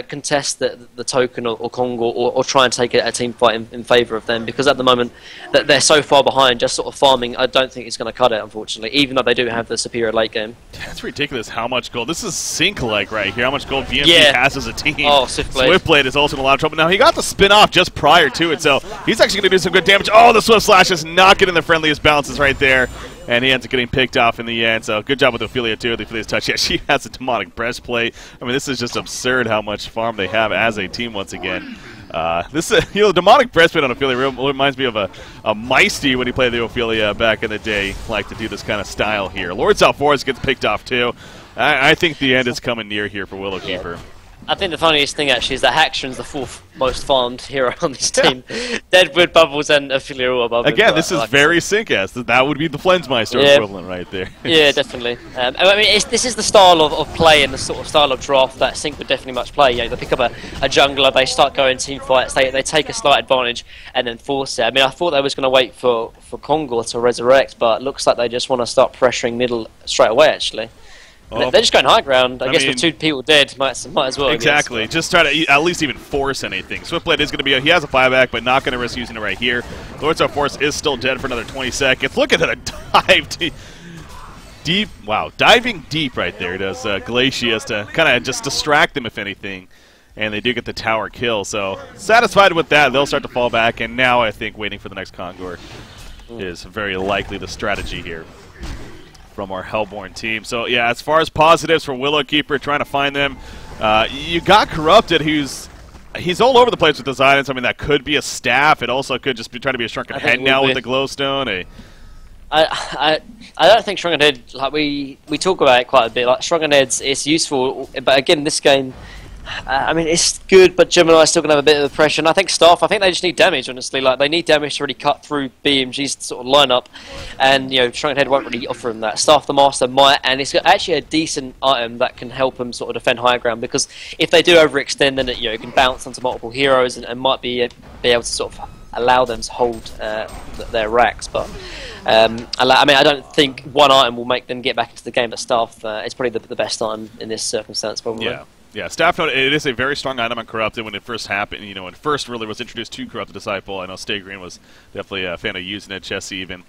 contest the token or Congo, or try and take a team fight in favour of them, because at the moment that they're so far behind, just sort of farming, I don't think it's going to cut it, unfortunately, even though they do have the superior late game. That's ridiculous how much gold. This is Sync-like right here, how much gold BMG has as a team. Oh, Swiftblade. Swiftblade is also in a lot of trouble. Now, he got the spin-off just prior to it, so he's actually going to do some good damage. Oh, the Swift Slash is not getting the friendliest bounces right there. And he ends up getting picked off in the end. So good job with Ophelia, too. The Ophelia's touch. Yeah, she has a demonic breastplate. I mean, this is just absurd how much farm they have as a team once again. This is, the demonic breastplate on Ophelia reminds me of a Meisty when he played the Ophelia back in the day. Like to do this kind of style here. Lord Southforce gets picked off, too. I think the end is coming near here for Willowkeeper. I think the funniest thing actually is that Haxion's the 4th most farmed hero on this team. Deadwood, Bubbles, and Ophelia all above him. Again, this is very sync-esque. That would be the Flensmeister equivalent right there. Yeah, definitely. I mean, this is the style of play and the sort of style of draft that Sync would definitely much play. You know, they pick up a jungler, they start going team fights, they take a slight advantage and then force it. I mean, I thought they was going to wait for Kongor to resurrect, but it looks like they just want to start pressuring middle straight away, actually. They're just going high ground. I guess with 2 people dead, might as well. Exactly. Just try to at least even force anything. Swiftblade is going to be he has a buyback, but not going to risk using it right here. Lord Southforce is still dead for another 20 seconds. Look at that dive deep. Wow, diving deep right there does Glacius to kind of just distract them if anything. And they do get the tower kill. So satisfied with that, they'll start to fall back. And now I think waiting for the next Congour is very likely the strategy here from our Hellborn team. So yeah, as far as positives for Willowkeeper, trying to find them, you got Corrupted, he's all over the place with his items. I mean, that could be a staff. It also could just be trying to be a Shrunken Head now with the glowstone. I don't think Shrunken Head, like we talk about it quite a bit. Like Shrunken Head's, it's useful, but again, this game, I mean, it's good, but Gemini is still going to have a bit of the pressure. And I think Staff, I think they just need damage, honestly. Like, they need damage to really cut through BMG's sort of lineup. And, you know, Shrunken Head won't really offer him that. Staff the Master might, and it's actually a decent item that can help him sort of defend high ground. Because if they do overextend, then it can bounce onto multiple heroes and might be able to sort of allow them to hold their racks. But, I mean, I don't think one item will make them get back into the game, but Staff is probably the best item in this circumstance, probably. Yeah. Yeah, staff note, it is a very strong item on Corrupted when it first happened, when it first really was introduced to Corrupted Disciple. I know Stay Green was definitely a fan of using it, Chess even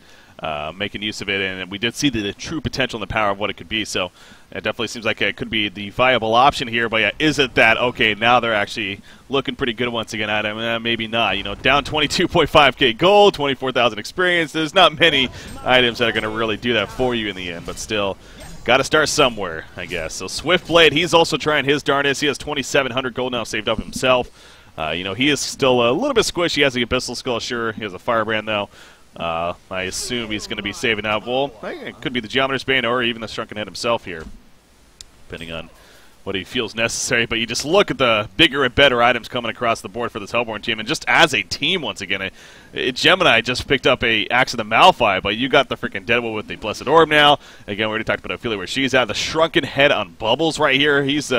making use of it, and we did see the true potential and the power of what it could be, so it definitely seems like it could be the viable option here, but yeah, is it that, okay, now they're actually looking pretty good once again at him? Maybe not, down 22.5k gold, 24,000 experience, there's not many items that are going to really do that for you in the end, but still, got to start somewhere, I guess. So Swiftblade, he's also trying his darndest. He has 2,700 gold now saved up himself. He is still a little bit squishy. He has the Abyssal Skull, sure. He has a Firebrand, though. I assume he's going to be saving up. Well, it could be the Geometer's Bane or even the Shrunken Head himself here, depending on what he feels necessary. But you just look at the bigger and better items coming across the board for this Hellborn team. And just as a team, once again, Gemini just picked up a Axe of the Malphite, but you got the freaking Deadwood with the Blessed Orb now. Again, we already talked about Ophelia where she's at. The Shrunken Head on Bubbles right here. He's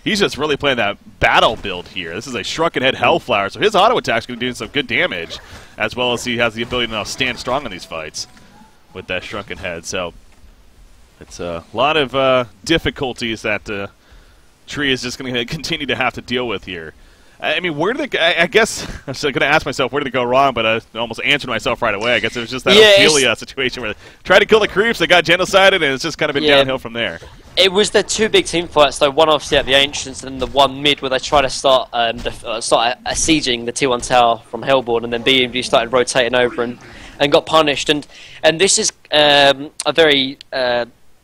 just really playing that battle build here. This is a Shrunken Head Hellflower, so his auto attack's going to do some good damage, as well as he has the ability to now stand strong in these fights with that Shrunken Head. So it's a lot of difficulties that Tree is just going to continue to have to deal with here. I mean, where did I guess I was going to ask myself where did it go wrong, but I almost answered myself right away. I guess it was just that Ophelia situation where they tried to kill the creeps, they got genocided, and it's just kind of been downhill from there. It was the two big team fights, though. One obviously at the Ancients, and the one mid where they try to start sieging the T1 tower from Hellborn, and then BMG started rotating over and got punished. And this is a very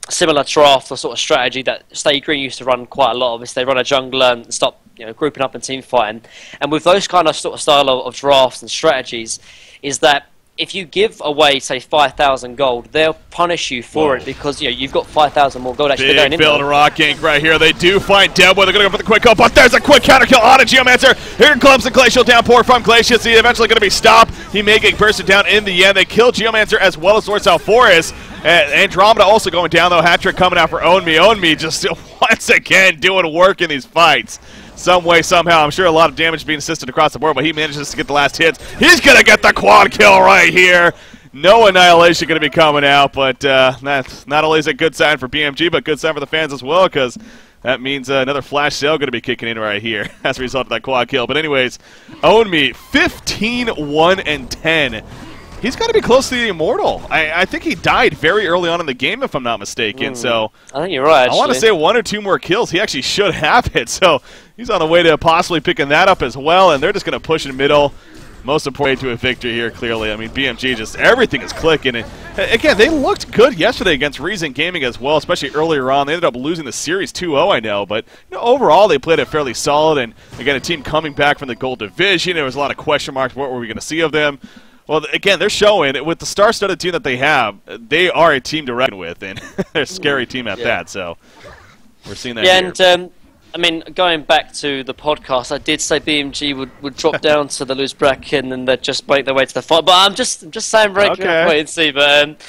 similar draft or sort of strategy that Stay Green used to run quite a lot of. They run a jungler and stop grouping up and team fighting. And with those kind of sort of style of drafts and strategies, is that if you give away, say, 5,000 gold, they'll punish you for it because you've got 5,000 more gold actually going in. Big build rock gank right here. They do find Deadwood. They're going to go for the quick kill, but there's a quick counter kill on a Geomancer. Here comes the Glacial downpour from Glacius. He's eventually going to be stopped. He may get bursted down in the end. They kill Geomancer as well as Lord Salforus. Andromeda also going down, though. Hat-trick coming out for Own Me. Own Me just once again doing work in these fights. Some way, somehow. I'm sure a lot of damage being assisted across the board, but he manages to get the last hits. He's going to get the quad kill right here. No Annihilation going to be coming out, but that's not only is it a good sign for BMG, but good sign for the fans as well, because that means another flash sale going to be kicking in right here as a result of that quad kill. But anyways, Own Me, 15, 1, and 10. He's got to be close to the Immortal. I think he died very early on in the game, if I'm not mistaken. So I think you're right, actually. I want to say 1 or 2 more kills. He actually should have it. So he's on the way to possibly picking that up as well. And they're just going to push in middle. Most important to a victory here, clearly. I mean, BMG just everything is clicking. And again, they looked good yesterday against Reason Gaming as well, especially earlier on. They ended up losing the series 2-0, I know. But overall, they played it fairly solid. And again, a team coming back from the Gold Division. There was a lot of question marks. What were we going to see of them? Well, again, they're showing, with the star-studded team that they have, they are a team to reckon with, and they're a scary team at that, so we're seeing that here. And, I mean, going back to the podcast, I did say BMG would drop down to the loose bracket and then they'd just make their way to the final, but I'm just saying wait and see, but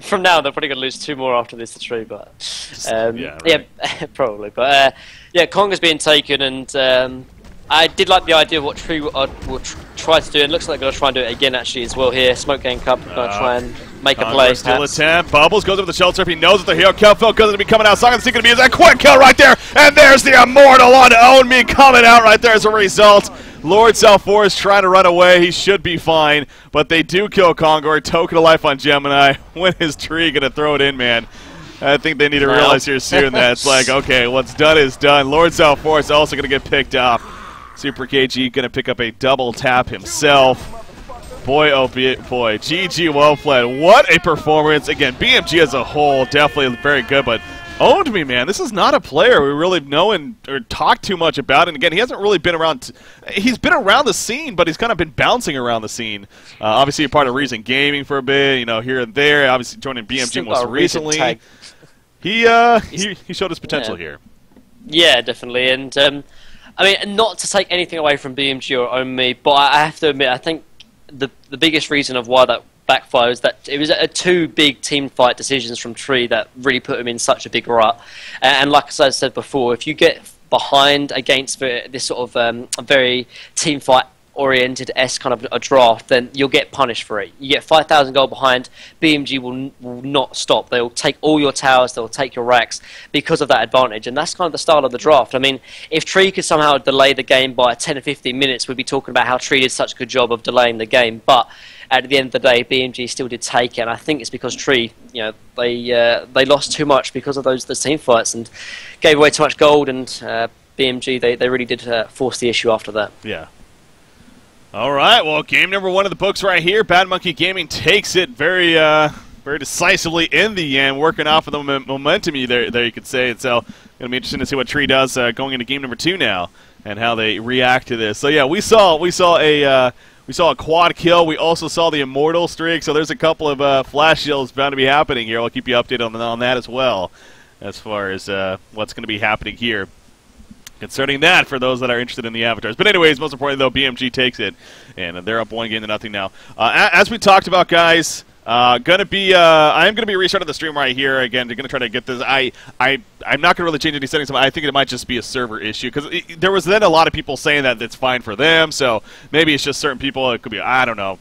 from now they're probably going to lose 2 more after this tree, but probably. But, Konga's being taken, and I did like the idea of what Tree will try to do, and looks like they're going to try and do it again actually as well here. Smoke Gang Cup going to try and make a play. Still attempt. Bubbles goes over the shelter. He knows that the hero kill. Phil going to be coming out. Song's going to be a quick kill right there, and there's the Immortal on Own Me coming out right there as a result. Lord Salforus trying to run away. He should be fine, but they do kill Kongor. Token of life on Gemini. When is Tree going to throw it in, man? I think they need to realize here soon that it's like, okay, what's done is done. Lord Salforus also going to get picked up. Super KG going to pick up a double tap himself. Boy, oh boy, GG well played. What a performance. Again, BMG as a whole, definitely very good, but Owned Me, man. This is not a player we really know or talk too much about. And again, he hasn't really been around. He's been around the scene, but he's kind of been bouncing around the scene. Obviously, a part of Reason Gaming for a bit, here and there. Obviously, joining BMG most recently. He showed his potential here. Yeah, definitely. And I mean, not to take anything away from BMG or Own Me, but I have to admit, I think the biggest reason of why that backfire is that it was 2 big team fight decisions from Tree that really put him in such a big rut. And like I said before, if you get behind against this sort of a very team fight oriented S kind of a draft, then you'll get punished for it. You get 5,000 gold behind, BMG will not stop. They'll take all your towers, they'll take your racks because of that advantage, and that's kind of the style of the draft. I mean, if Tree could somehow delay the game by 10 or 15 minutes, we'd be talking about how Tree did such a good job of delaying the game, but at the end of the day, BMG still did take it, and I think it's because Tree, they lost too much because of those team fights and gave away too much gold, and BMG, they really did force the issue after that. Yeah. All right, well, game number 1 of the books right here. Bad Monkey Gaming takes it very decisively in the end, working off of the momentum there you could say. And so going to be interesting to see what Tree does going into game number 2 now and how they react to this. So yeah, we saw a quad kill. We also saw the immortal streak. So there's a couple of flash kills bound to be happening here. I'll keep you updated on that as well, as far as what's going to be happening here concerning that for those that are interested in the avatars. But anyways, most importantly though, BMG takes it, and they're up 1-0 now. As we talked about, guys, I am gonna be restarting the stream right here again. They're gonna try to get this. I'm not gonna really change any settings. I think it might just be a server issue because there was then a lot of people saying that it's fine for them. So maybe it's just certain people. It could be, I don't know.